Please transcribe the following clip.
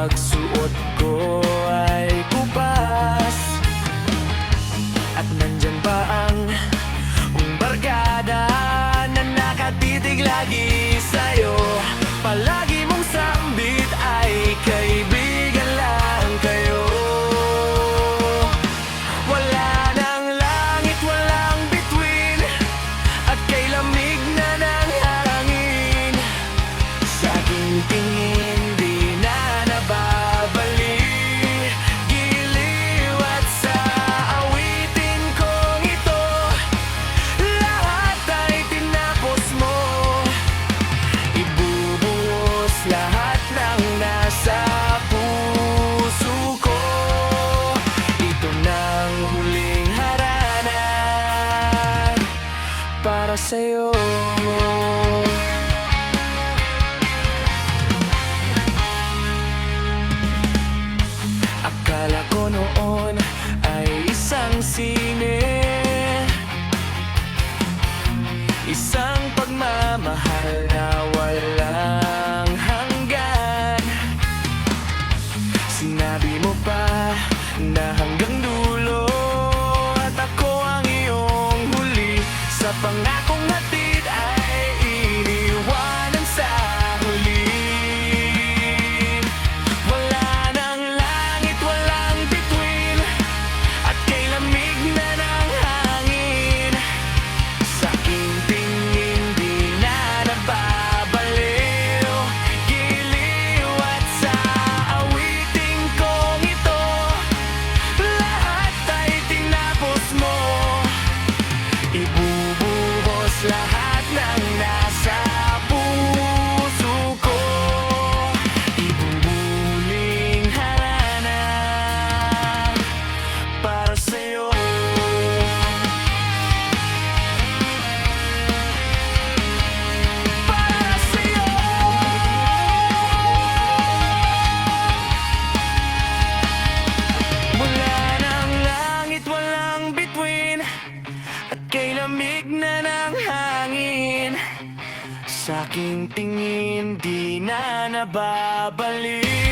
pagsuot ko ay kupas. At nandyan ba ang barkada na nakatitig lagi sa'yo? Palagi mong sambit ay kaibigan lang kayo. Wala nang langit, walang bituin, at kay lamig na ng hangin. Sa aking tingin di na nababali, giliw at sa awitin kong ito, lahat ay tinapos mo. Ibubuhos lahat ng nasa puso ko. Ito nang huling haranan para sa'yo. Akala ko noon ay isang sine, isang pagmamahal na walang hanggan. Sinabi mo pa na hanggang dulo, at ako ang iyong huli. Sa pangakong hatid ay iniwanan sa huli. Wala nang langit, walang bituin, at kay lamig na ng hangin. Sa aking tingin di na nababaliw, giliw at sa awiting kong ito, lahat ay tinapos mo. Ibubuhos lahat ng nasa puso ko. Ibubuling haranan para sa'yo. Para sa'yo. Wala nang langit, walang bituin, at kay lamig na ng hangin. Sa aking tingin di na nababalik.